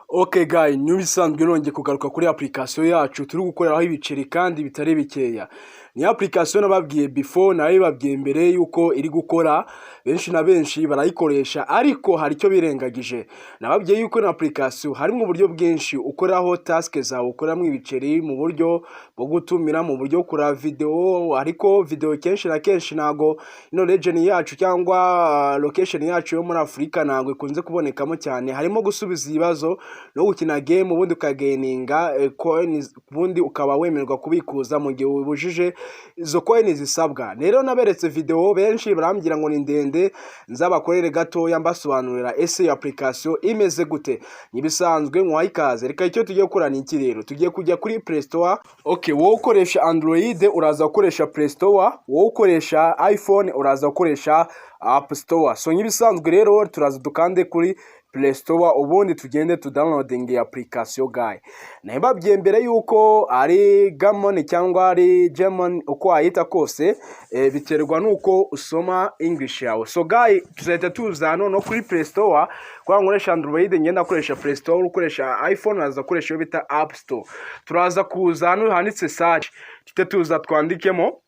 Okay guy, n'ibisanzwe nongeye kugaruka kuri application yacu turi gukoreraho ibiceri kandi bitari bikeya. Ni application nababwiye before nayo babwiye mbere yuko iri gukora, benshi na benshi barayikoresha ariko hari icyo birengagije. Nababwiye yuko na application harimo uburyo bwinshi ukoraho task zawe, ukoramo ibiceri mu buryo bwo gutumira, mu buryo kura video, ariko video kenshi na kenshi nago ino region yacu cyangwa location yacu yo muri Afrika nago ikunze kubonekamo cyane. Harimo gusubiza ibibazo no gukina game ubundi ukageninga coins, ubundi ukaba wemerwa kubikuza mu gihe ubujije izo coins zisabwa. Rero naberetse video benshi barambira ngo ni ndende, nzabakorere gato yambasobanurira ese application imeze gute. Nibisanzwe nkwaikaze, reka icyo tugiye gukora ni iki rero, tugiye kujya kuri Play Store. Okay, wowe ukoresha Android uraza gukoresha Play Store, wowe ukoresha iPhone uraza gukoresha App Store. So nibisanzwe rero turaza dukande kuri Play Store ubundi tugende downloading application guy. Nababwiye mbere yuko ari Gamon cyangwa ari Gemon uko ayita kose, biterwa nuko usoma English yawe. So guy tuzahita tuzana no kuri Play Store, kwa nkoresha Android ngenda koresha Play Store, ukoresha iPhone uraza koresha yo bita App Store. Turaza kuzana handitse search, tuza twandikemo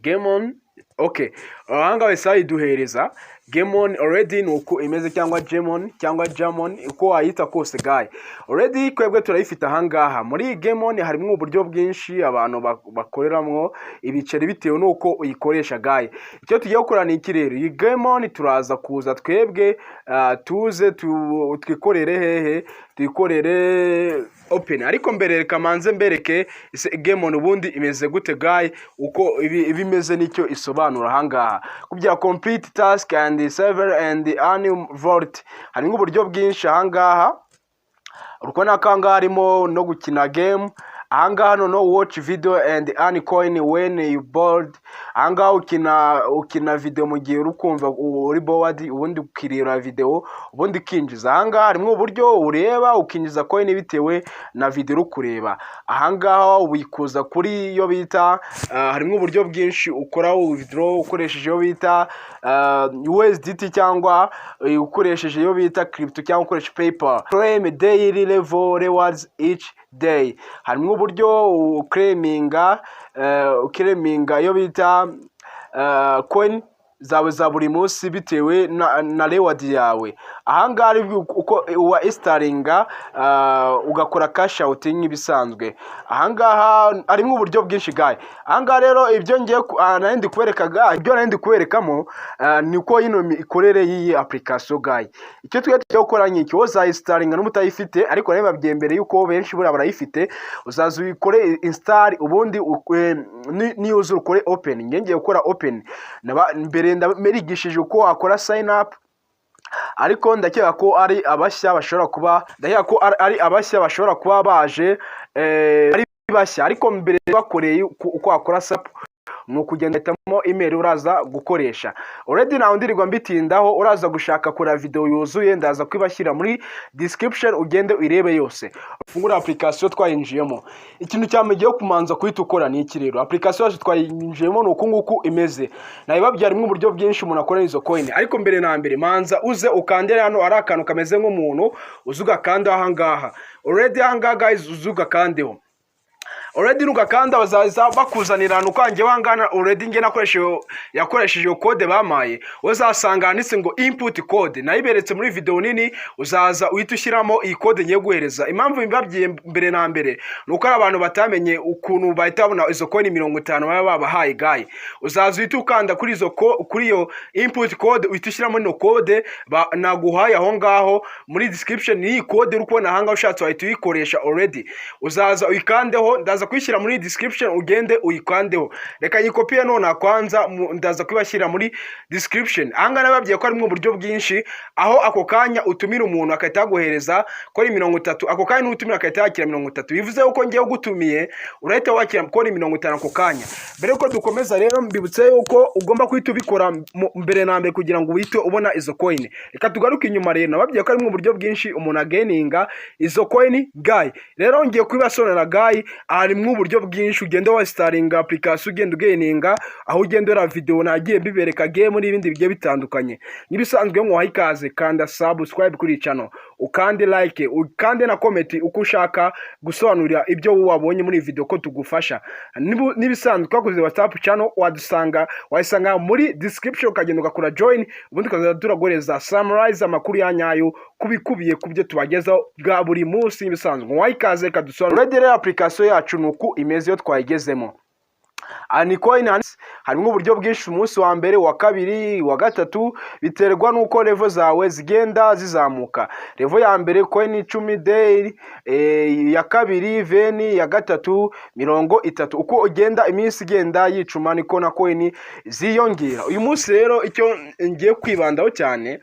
Gemon. Okay, ahanga wese iduhereza Gemon already nuko imeze cyangwa Jamon uko ayita kose guy. Already kwebwe turayifita hangaha. Muri Gemon harimo uburyo bwinshi abantu bakoreramo ibiceri bitewe nuko uyikoresha guy. Icyo tugiye gukora ni iki rero, iyi Gemon turaza kuza twebwe tuze twikorere hehe, twikorere open. Ariko mbere reka manze mbereke Gemon ubundi imeze gute guy, uko ibimeze nicyo isobanura hangaha. Kubyira complete task and server and annual vault, harimo uburyo bwinshi hangaha. Urukona kanga harimo no gukina game, ahangaha no watch video and earn coin when you bored. Ahangaha ukina video mu gihe urukumva uri bored, ubundi ukirira video ubundi kinjiza. Ahangaha harimo uburyo ureba ukinjiza coin bitewe na video ukureba. Ahangaha ubikuza kuri yo bita harimo uburyo bwinshi ukoraho withdraw ukoresheje yo bita USDT cyangwa ukoresheje yo bita crypto cyangwa ukoresha PayPal. Claim daily level rewards each day. Harimo uburyo uclaiminga yo bita coin zawe za buri munsi bitewe na reward yawe. Ahangaha uko uwa instaringa ugakora cash out nk'ibisanzwe. Ahangaha harimo uburyo bwinshi guy. Ahangaha rero ibyo ngiye narindi kubereka ibyo narindi kuberekamo niko ino ikorere iyi application guy. Icyo tugiye gukora nyiki, woza instaringa n'umutayifite, ariko reba byembere yuko benshi bura barayifite, uzaza uyikore install ubundi niyo uzukore open. Ngiye gukora open mbere ndamerigishije uko wakora sign up, ariko ndakeka ko ari abashya bashobora kuba baje ari bashya. Ariko mbere bakoreye uko wakora sap no kugenda hitamo email uraza gukoresha. Already naho ndirirwa mbitindaho, uraza gushaka kora video yuzuye ndaza kwibashyira muri description ugende urebe yose. Ufungura application twayinjiyemo. Ikintu cyamejye kumanza kuhita ukora ni iki rero, application yacu twayinjiyemo nuko nguko imeze. Nabibabye harimo uburyo bwinshi umuntu akora izo coin, ariko mbere na mbere manza uze ukandere hano ari akantu kameze nk'umuntu uzuga kandi ahangaha. Already ahangaha guys uzuga kandeho. Already nugakanda bazaza bakuzanira nukange wangana. Already nge yakoresheje code bamaye, uzasanga handitse ngo input code, nayiberetse muri video nini. Uzaza uhita ushyiramo iyi code ngiye guhereza. Impamvu mbabyiye mbere na mbere nuko ari abantu batamenye ukuntu bahita babona izo coin 50 baba babahaye guy. Uzaza uhita ukanda kuri yo input code, uhita ushyiramo no code naguhaye aho ngaho muri description. Iyi code uri kubona hanga ushatse wahita uyikoresha. Already uzaza uyikandeho, ndaza kwishyira muri description ugende uyikandeho. Reka nyikopiye none kwanza ndaza kwibashyira muri description. Anga nababwiye ko ari mu buryo bwinshi, aho ako kanya utumira umuntu akahita aguhereza kuri 30. Ako kanya n'utumira akahita yakira 30. Bivuze uko ngiye gutumiye urahita wakira kuri 50 ako kanya. Mbere ko dukomeza rero mbibutse yuko ugomba kwita ubikora mbere na mbere kugira ngo uhite ubona izo coin. Reka tugaruke inyuma rero, nababwiye ko ari mu buryo bwinshi umuntu ageninga izo coin guy. Rero ngiye kwibasonera guy, ari harimo uburyo bwinshi ugenda wasitaringa application ugenda ugeninga aho ugendera video nagiye bibereka game n'ibindi bigiye bitandukanye. Nibisanzwe ngo wahikaze kanda subscribe kuri channel, ukande like, ukande na comment uko ushaka gusobanurira ibyo wabonye muri video ko tugufasha. Nibisanzwe twakoze WhatsApp channel wayisanga muri description, ukagenda ugakora join, ubundi ukaza turagoreza summarize amakuru ya nyayo kubikubiye kubyo tubagezaho bwa buri munsi. Nibisanzwe wayikaze kadusobanurira rero application yacu nuko imeze yo twayigezemo. Coin harimo uburyo bwinshi, umunsi wa mbere, wa kabiri, wa gatatu, biterwa nuko level zawe zigenda zizamuka. Level ya mbere coin 10 daily, ya kabiri 20, ya gatatu 30. Uko ugenda iminsi igenda yicuma niko na coin ziyongera. Uyu munsi rero icyo ngiye kwibandaho cyane,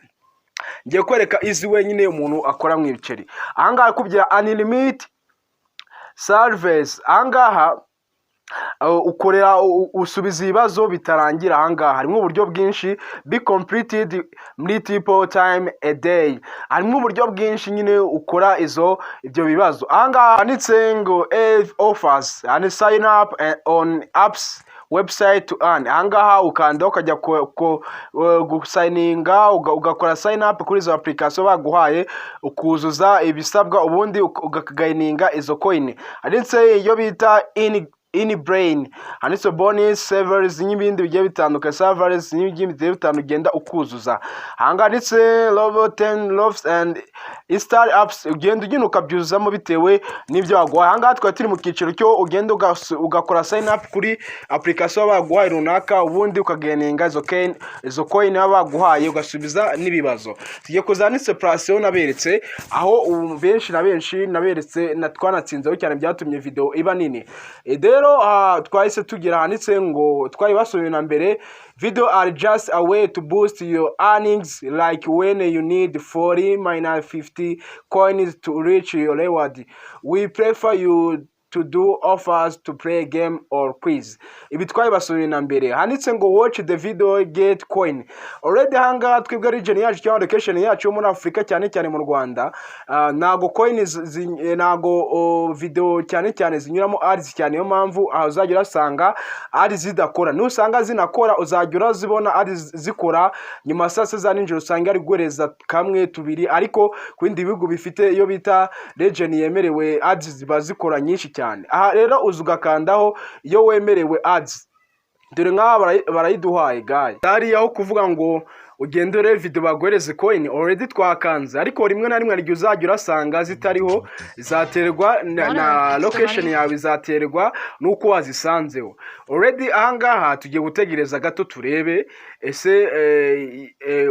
ngiye kwereka izi wenyine umuntu akora mu ibiceri. Ahangaha kubya unlimited service, ahangaha ukorera usubiza ibibazo bitarangira. Ahangaha harimo uburyo bwinshi, be completed multiple time a day. Harimo uburyo bwinshi nyine ukora ibyo bibazo. Ahangaha handitse ngo offers and sign up on apps website to earn. Ahangaha ukanda ukajya gusigninga, ugakora sign up kuri izo application baguhaye, ukuzuza ibisabwa, ubundi ugakagaininga izo coin. Handitse iyo bita in brain, handitse bonus servers n'ibindi bigiye bitandukanye, servers n'ibindi bigiye bitandukanye ugenda ukuzuza. Ahangaha handitse level 10 loves and install apps, ugenda ukabyuzamo bitewe n'ibyo waguhaye. Ahangaha twari turi mu kiciro cyo ugenda ugakora sign up kuri application baguhaye runaka, ubundi ukageninga izo coin baguhaye, ugasubiza n'ibibazo. Tugiye kuzanitse place naberetse aho benshi naberetse twanatsinzeho cyane, byatumye video iba nini. Twahise tugira handitse ngo twayibasubiye na mbere, video are just a way to boost your earnings, like when you need 40-50 coins to reach your reward. We prefer you to do offers to play game or quiz. Ibi twayibasubiye na mbere, handitse ngo watch the video get coin. Already hanga twebwe region yacu cyangwa location yacu muri Afrika, cyane mu Rwanda, nago coin nago video cyane zinyuramo ads cyane. Yo mpamvu aho uzajya urasanga ads zidakora, nusanga zinakora uzajya urazibona ads zikora nyuma sasa za ninjoro, usanga ari gwereza kamwe tubiri, ariko ku bindi bihugu bifite iyo bita region yemerewe ads ziba zikora nyinshi cyane. Aha rero uzugakandaho iyo wemerewe ads, dore nk'aba barayiduhaye guys. Dari aho kuvuga ngo ugendere video bagwereze coin, already twakanze, ariko rimwe na rimwe igihe uzajya urasanga zitariho, zaterwa na location yawe, zaterwa nuko wazisanzeho. Already ahangaha tugiye gutegereza gato turebe ese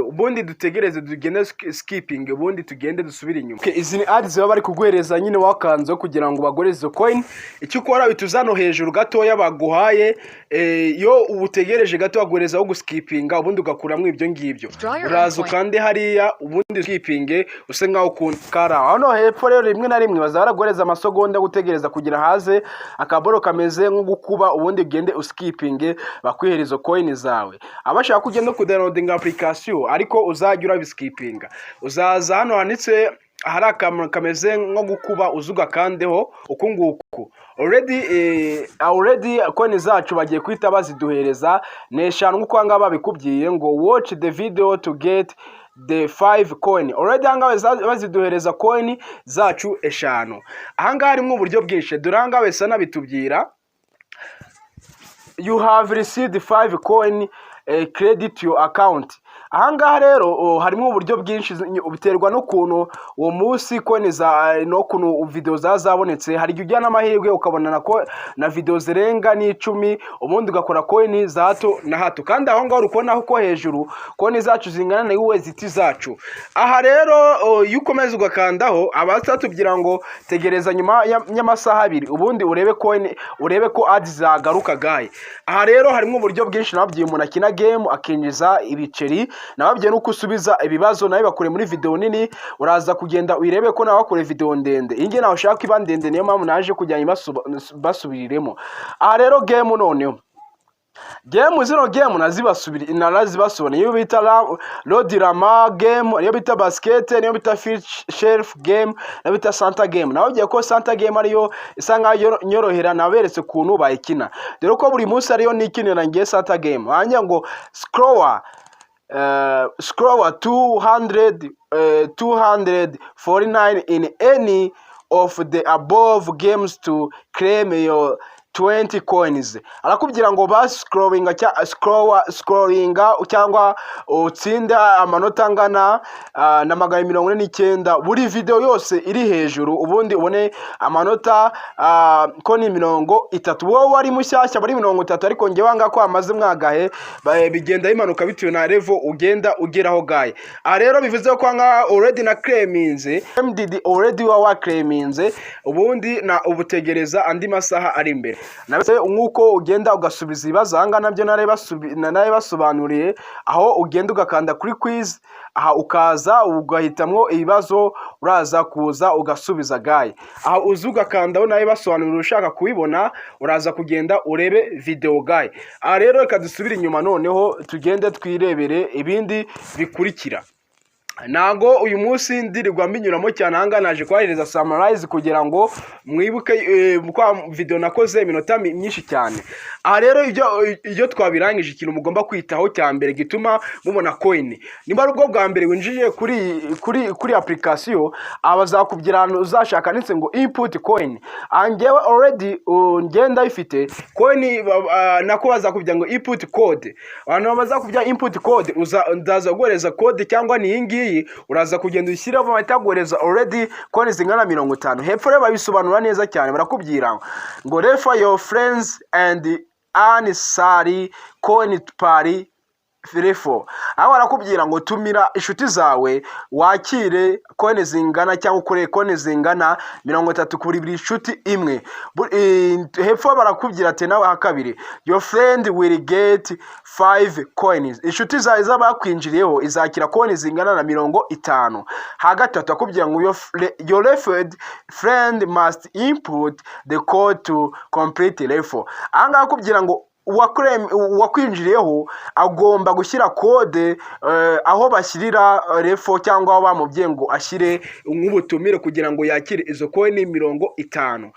ubundi dutegereze tugende skipping, ubundi tugende dusubira inyuma. Izi ni ads baba bari kugwereza nyine wakanze kugira ngo bagwereze coin. Icyo ukora bituzano hejuru gato yabaguhaye, yo ubutegereje gato bagwereza aho guskipinga, ubundi ugakuramo ibyo ngibyo. Uraza kandi hariya ubundi skipping use ngaho kara. Hano hepfo rero rimwe na rimwe bazaragwereza amasegonda gutegereza kugira haze akaboro kameze nko gukuba, ubundi ugende uskiping bakwihereza coin zawe. Abashaka kugenda kudownloading application ariko uzajya urabiskipinga, uzaza hano handitse hari akamaro kameze nko gukuba, uzuga kandeho uku nguku. Already coin zacu bagiye kwita baziduhereza n'eshanu nkuko anga babikubwiye ngo watch the video to get the 5 coin. Already anga baziduhereza coin zacu eshanu. Ahanga harimo uburyo bwinshi, duranga wese nabitubwira. You have received 5 coin, credit to your account. Ahangaha rero harimo uburyo bwinshi, biterwa no kuntu uwo munsi coin no kuntu video zabonetse. Hari igihe ujyana amahirwe ukabona na video zirenga n'10, ubundi ugakora coin za hato na hato, kandi aho ngaho ukona uko hejuru coin zacu zingana na USDT zacu. Aha rero iyo ukomeza ugakandaho abazatubwira ngo tegereza nyuma y'amasaha 2 ubundi urebe ko ads zagaruka gaye. Aha rero harimo uburyo bwinshi nababwiye umuntu akina game akinjiza ibiceri, nababwiye nuko usubiza ibibazo nawe bakure muri video nini, uraza kugenda uyirebe ko nawe bakore video ndende. Inge nawe ushaka iba ndende, niyo mpamvu naje kujyanye basubiriremo. Aha rero game noneho game zino game narazibasubira iyo bita Lord Rama game, iyo bita basket, iyo bita shelf game, iyo bita Santa game. Naho ugiye ko Santa game ariyo isanga nyorohera naberetse kuntu bayikina, dore ko buri munsi ariyo nikinira ngiye Santa game. Hanya ngo scroller 249 in any of the above games to claim your 20 coins. Arakubwira ngo scrollinga cyangwa utsinda amanota angana na 149 buri video yose iri hejuru, ubundi ubone amanota koni 30. Wowe wari mushyashya bari 30, ariko nge wanga ko amaze mwagahe bigenda bimanuka bitewe na level ugenda ugeraho gaye. Rero bivuze ko nka already na claiminze MDD already wa claiminze, ubundi na ubutegereza andi masaha ari imbere. Nabese nkuko ugenda ugasubiza ibibazo hanga nabyo naraye basobanuriye, aho ugenda ugakanda kuri quiz, aha ukaza ugahitamwo ibibazo uraza kuza ugasubiza gaye. Aha uzugakandaho naye basobanurira ushaka kubibona, uraza kugenda urebe video gaye. Rero reka dusubire inyuma noneho tugende twirebere ibindi bikurikira. Nago uyu munsi ndirirwa mbinyuramo cyane, hanga naje kwahereza summarize kugira ngo mwibuke kwa video nakoze iminota myinshi cyane. Rero iyo twabirangije ikintu mugomba kwitaho cya mbere gituma mubona coin, nimba ari ubwo bwa mbere winjiye kuri application, abazakubwira uzashaka nitse ngo input coin. Angewe already ngenda ifite coin, nako bazakubwira ngo input code. Abantu bazakubwira input code, ndaza guhereza code cyangwa ni ingi uraza kugenda ushyiraho batagoreza already coins zingana 50. Hepfo rero babisobanura neza cyane, barakubwira ngo refer your friends and unnecessary coin pari Firefo. Aho barakubwira ngo tumira inshuti zawe wakire coin zingana cyangwa ukore coin zingana 30 kuri buri inshuti imwe. Hepfo barakubwira ati nawe hakabiri your friend will get 5 coins. Inshuti zawe zabakwinjiriyeho izakira coin zingana na 50. Hagatatu akubwira ngo your referred friend must input the code to complete referral. Anga akubwira ngo wakwinjiriyeho agomba gushyira code aho bashyirira refo cyangwa aho bamubye ngo ashyire nk'ubutumire kugira ngo yakire izo coin 50.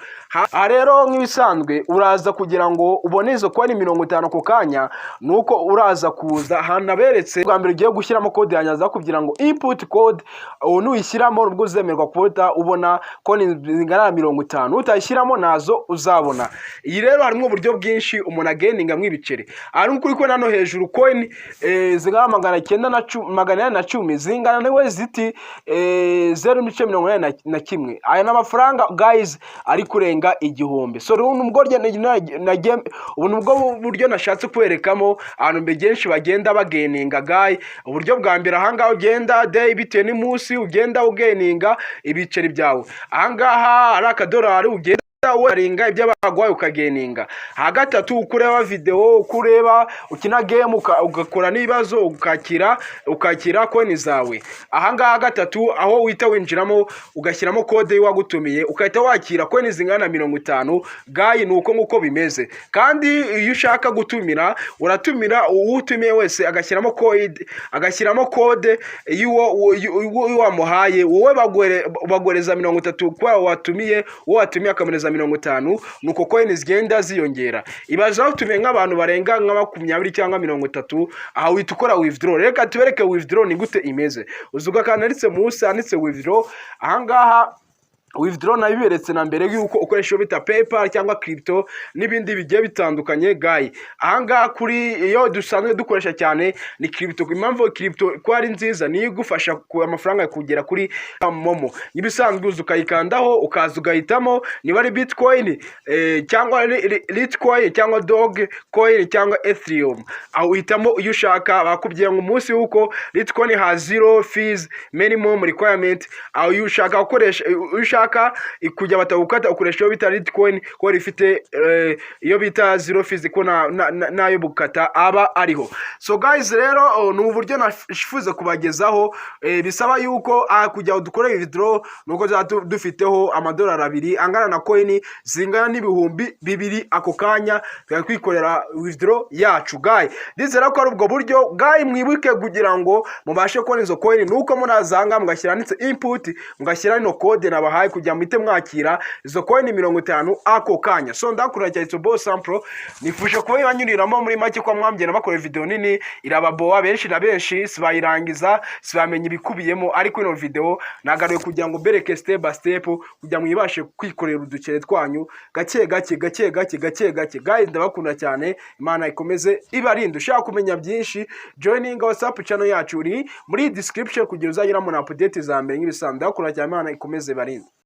Rero nk'ibisanzwe uraza kugira ngo ubone izo coin 50 ku kanya, nuko uraza kuza hanaberetse bwa mbere ugiye gushyiramo code yanyaza kugira ngo input code nuyishyiramo ubwo uzemerwa kubota ubona coin zingana na 50, utayishyiramo nazo uzabona. Iyi rero harimo uburyo bwinshi umuntu ageninga mwibicere. Ari kuri ko nano hejuru coin zingana 910 zingana nawe ziti 0.81. Aya n'amafaranga guys ari kurenga igihumbi. So nubwo buryo nashatse kwerekamo abantu begenshi bagenda bageninga guy. Uburyo bwa mbere ahanga ugenda day bitewe n'umunsi ugenda ugeninga ibiceri byawe. Ahangaha ari $1 ugenda waringa ibyo bagwaye ukageninga. Hagatatu ukureba video, ukureba ukina game, ugakora nibazo ukakira coin zawe. Ahangaha gatatu aho wita winjiramo ugashyiramo code wagutumiye ukahita wakira coin zingana 50 gayi. Nuko nguko bimeze. Kandi iyo ushaka gutumira uratumira uwutumiye wese agashyiramo code y'uwo wamuhaye, wowe bagoreza 30 kwa watumiye, uwo watumiye akamereza 50. Nuko coin zigenda ziyongera. Ibaza utumiye nk'abantu barenga nka 20 cyangwa 30, aho wita ukora withdraw. Reka tubereke withdraw ni gute imeze. Uzuga kananditse munsi handitse withdraw. Ahangaha withdraw nabiberetse na mbere yuko ukoresha bita PayPal cyangwa crypto n'ibindi bigiye bitandukanye guy. Ahangaha kuri iyo dusanzwe dukoresha cyane ni crypto. Impamvu crypto ko ari nziza ni igufasha ku amafaranga kugera kuri Momo. Nibisanzwe uzukayikandaho ukaza ugahitamo niba ari Bitcoin cyangwa Litecoin cyangwa Dogecoin cyangwa Ethereum. Aho uhitamo iyo ushaka. Bakubwiye ngo umunsi uko Litecoin has 0 fees minimum requirement. Aho ushaka gukoresha ushaka kujya batagukata ukoresha iyo bita Litecoin ko rifite iyo bita zero fees ko nayo bukata aba ariho. So guys rero ni uburyo nashifuza kubagezaho bisaba yuko kujya dukore withdraw nuko dufiteho amadolari 2 angana na coin zingana n'ibihumbi 2 ako kanya twikorera withdraw yacu guys. Ndizera ko ari ubwo buryo guys, mwibuke kugira ngo mubashe kubona izo coin nuko munazanga mugashyira nitse input mugashyira no code nabahaye kujya muhite mwakira izo coin 50 ako kanya. So ndakura cyane Boss Sample nifuje kuba yanyuriramo muri make kwa mwambye nabakora video nini irababoa benshi na benshi sibayirangiza sibamenye ibikubiyemo, ariko ino video nagaruye kugira ngo bereke step by step kugira mwibashe kwikorera uducere twanyu gake gake. Guys ndabakunda cyane, Imana ikomeze ibarinde. Ushaka kumenya byinshi joining WhatsApp channel yacu uri muri description kugira uzagiramo na update za mbere nk'ibisanzwe. Ndakunda cyane, Imana ikomeze ibarinde.